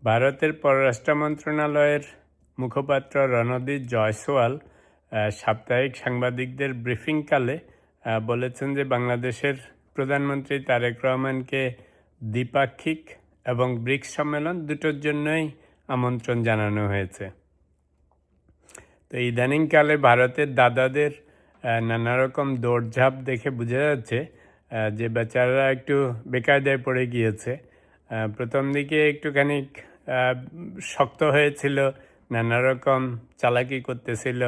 ভারতের পররাষ্ট্র মন্ত্রণালয়ের মুখপাত্র রণদীপ জয়সওয়াল সাপ্তাহিক সাংবাদিকদের ব্রিফিংকালে বলেছেন যে বাংলাদেশের প্রধানমন্ত্রী তারেক রহমানকে দ্বিপাক্ষিক এবং ব্রিক্স সম্মেলন দুটোর জন্যই আমন্ত্রণ জানানো হয়েছে। তো ইদানিংকালে ভারতের দাদাদের নানা রকম দৌড়ঝাঁপ দেখে বোঝা যাচ্ছে যে বেচারারা একটু বেকায়দায় পড়ে গিয়েছে। প্রথম দিকে একটুখানি শক্ত হয়েছিল, নানা রকম চালাকি করতেছিল,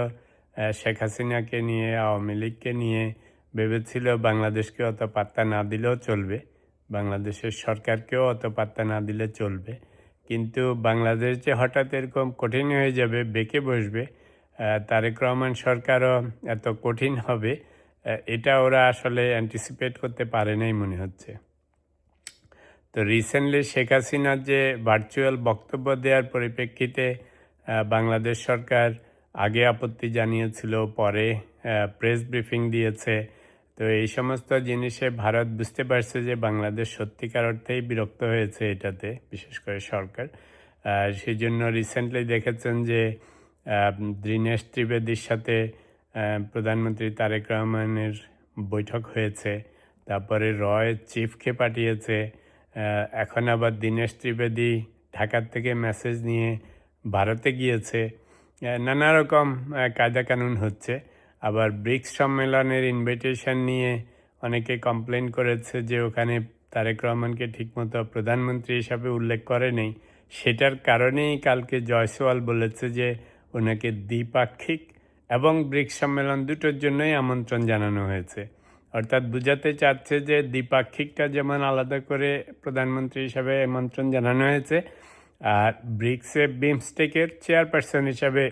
শেখ হাসিনাকে নিয়ে, আওয়ামী লীগকে নিয়ে, ভেবেছিল বাংলাদেশকে অত পাত্তা না দিলেও চলবে, বাংলাদেশের সরকারকেও অত পাত্তা না দিলে চলবে। কিন্তু বাংলাদেশ যে হঠাৎ এরকম কঠিন হয়ে যাবে, বেঁকে বসবে, তারেক রহমান সরকারও এত কঠিন হবে, এটা ওরা আসলে অ্যান্টিসিপেট করতে পারে নাই মনে হচ্ছে। তো রিসেন্টলি শেখ হাসিনার যে ভার্চুয়াল বক্তব্য দেওয়ার পরিপ্রেক্ষিতে বাংলাদেশ সরকার আগে আপত্তি জানিয়েছিল, পরে প্রেস ব্রিফিং দিয়েছে। তো এই সমস্ত জিনিসে ভারত বুঝতে পারছে যে বাংলাদেশ সত্যিকার অর্থেই বিরক্ত হয়েছে এটাতে, বিশেষ করে সরকার। সেই জন্য রিসেন্টলি দেখেছেন যে দীনেশ ত্রিবেদীর সাথে প্রধানমন্ত্রী তারেক রহমানের বৈঠক হয়েছে, তারপরে রয় চিফকে পাঠিয়েছে, এখন আবার দীনেশ ত্রিবেদী ঢাকার থেকে মেসেজ নিয়ে ভারতে গিয়েছে। নানা রকম কায়দা কানুন হচ্ছে। আবার ব্রিক্স সম্মেলনের ইনভিটেশন নিয়ে অনেকে কমপ্লেন করেছে যে ওখানে তারেক রহমানকে ঠিকমতো প্রধানমন্ত্রী হিসাবে উল্লেখ করে নেই। সেটার কারণেই কালকে জয়সওয়াল বলেছে যে ওনাকে দ্বিপাক্ষিক এবং ব্রিক্স সম্মেলন দুটোর জন্যই আমন্ত্রণ জানানো হয়েছে। অর্থাৎ বুঝাতে চাচ্ছে যে দ্বিপাক্ষিকটা যেমন আলাদা করে প্রধানমন্ত্রী হিসাবে আমন্ত্রণ জানানো হয়েছে, আর ব্রিক্সে বিমস্টেকের চেয়ারপারসন হিসাবে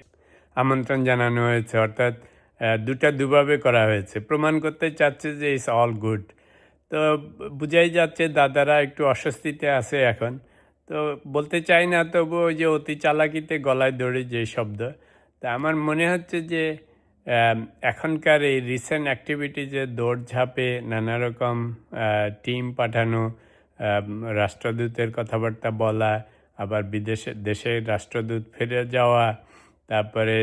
আমন্ত্রণ জানানো হয়েছে। অর্থাৎ দুটা দুভাবে করা হয়েছে, প্রমাণ করতে চাচ্ছে যে ইটস অল গুড। তো বুঝাই যাচ্ছে দাদারা একটু অস্বস্তিতে আছে এখন। তো বলতে চাই না, তবু ওই যে অতি চালাকিতে গলায় দড়ি যে শব্দ। তা আমার মনে হচ্ছে যে এখনকার এই রিসেন্ট অ্যাক্টিভিটিজে দৌড়ঝাঁপে নানা রকম টিম পাঠানো, রাষ্ট্রদূতের কথাবার্তা বলা, আবার দেশের রাষ্ট্রদূত ফিরে যাওয়া, তারপরে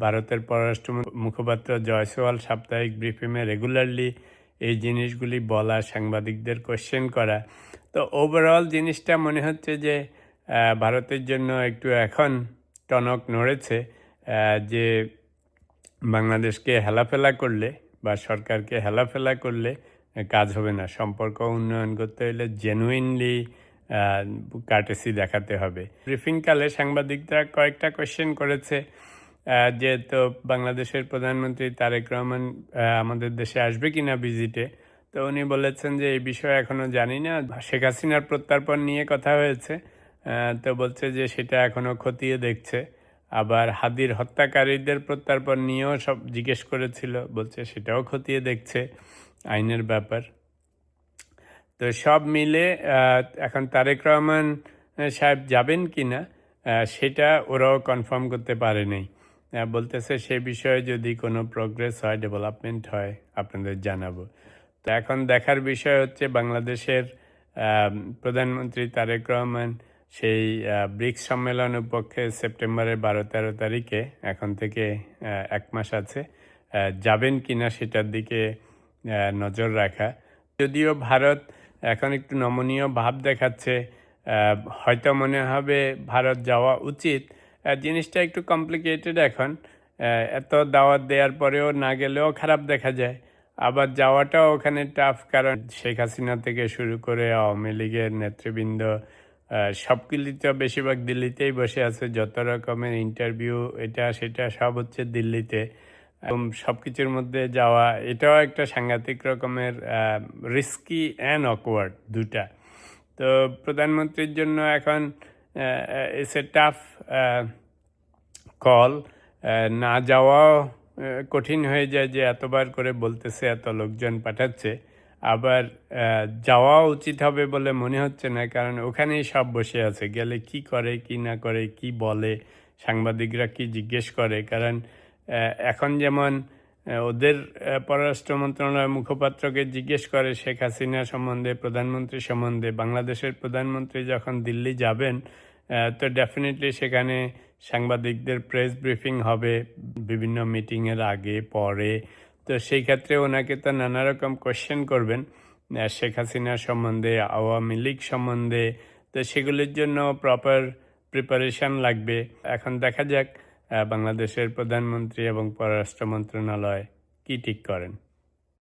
ভারতের পররাষ্ট্র মুখপাত্র জয়সওয়াল সাপ্তাহিক ব্রিফিংয়ে রেগুলারলি এই জিনিসগুলি বলা, সাংবাদিকদের কোয়েশ্চেন করা। তো ওভারঅল জিনিসটা মনে হচ্ছে যে ভারতের জন্য একটু এখন টনক নড়েছে, যে বাংলাদেশকে হেলাফেলা করলে বা সরকারকে হেলাফেলা করলে কাজ হবে না। সম্পর্ক উন্নয়ন করতে হলে জেনুইনলি কার্টেসি দেখাতে হবে। ব্রিফিংকালে সাংবাদিকরা কয়েকটা কোয়েশ্চেন করেছে যে তো বাংলাদেশের প্রধানমন্ত্রী তারেক রহমান আমাদের দেশে আসবে কিনা ভিজিটে। তো উনি বলেছেন যে এই বিষয়ে এখনও জানি না, শেখ হাসিনার প্রত্যর্পণ নিয়ে কথা হয়েছে, তো বলছে যে সেটা এখনও খতিয়ে দেখছে। আবার হাদির হত্যাকারীদের প্রত্যর্পণ নিয়েও সব জিজ্ঞেস করেছিল, বলছে সেটাও খতিয়ে দেখছে, আইনের ব্যাপার। তো সব মিলে এখন তারেক রহমান সাহেব যাবেন কি না সেটা ওরাও কনফার্ম করতে পারেনি। বলতেছে সে বিষয়ে যদি কোনো প্রোগ্রেস হয়, ডেভেলপমেন্ট হয়, আপনাদের জানাবো। তো এখন দেখার বিষয় হচ্ছে বাংলাদেশের প্রধানমন্ত্রী তারেক রহমান সেই ব্রিক্স সম্মেলন উপলক্ষে সেপ্টেম্বরের 12-13 তারিখে, এখন থেকে 1 মাস আছে, যাবেন কিনা সেটার দিকে নজর রাখা। যদিও ভারত এখন একটু নমনীয় ভাব দেখাচ্ছে, হয়তো মনে হবে ভারত যাওয়া উচিত। জিনিসটা একটু কমপ্লিকেটেড এখন, এত দাওয়াত দেওয়ার পরেও না গেলেও খারাপ দেখা যায়, আবার যাওয়াটাও ওখানে টাফ, কারণ শেখ হাসিনা থেকে শুরু করে আওয়ামী লীগের নেতৃবৃন্দ সবগুলি তো বেশিরভাগ দিল্লিতেই বসে আছে, যত রকমের ইন্টারভিউ এটা সেটা সব হচ্ছে দিল্লিতে। সব কিছুর মধ্যে যাওয়া এটাও একটা সাংঘাতিক রকমের রিস্কি অ্যান্ড অকওয়ার্ড দুটা। তো প্রধানমন্ত্রীর জন্য এখন ইটস এ টাফ কল। না যাওয়াও কঠিন হয়ে যায়, যে এতবার করে বলতেছে, এত লোকজন পাঠাচ্ছে। আবার যাওয়া উচিত হবে বলে মনে হচ্ছে না, কারণ ওখানেই সব বসে আছে, গেলে কি করে কি না করে, কি বলে, সাংবাদিকরা কি জিজ্ঞেস করে। কারণ এখন যেমন ওদের পররাষ্ট্র মন্ত্রণালয়ের মুখপাত্রকে জিজ্ঞেস করে শেখ হাসিনা সম্বন্ধে, প্রধানমন্ত্রী সম্বন্ধে, বাংলাদেশের প্রধানমন্ত্রী যখন দিল্লি যাবেন তো ডেফিনেটলি সেখানে সাংবাদিকদের প্রেস ব্রিফিং হবে বিভিন্ন মিটিংয়ের আগে পরে। তো সেই ক্ষেত্রে ওনাকে তো নানা রকম কোয়েশ্চেন করবেন শেখ হাসিনা সম্বন্ধে, আওয়ামী লীগ সম্বন্ধে। তো সেগুলির জন্য প্রপার প্রিপারেশন লাগবে। এখন দেখা যাক বাংলাদেশের প্রধানমন্ত্রী এবং পররাষ্ট্র মন্ত্রণালয় কি ঠিক করেন।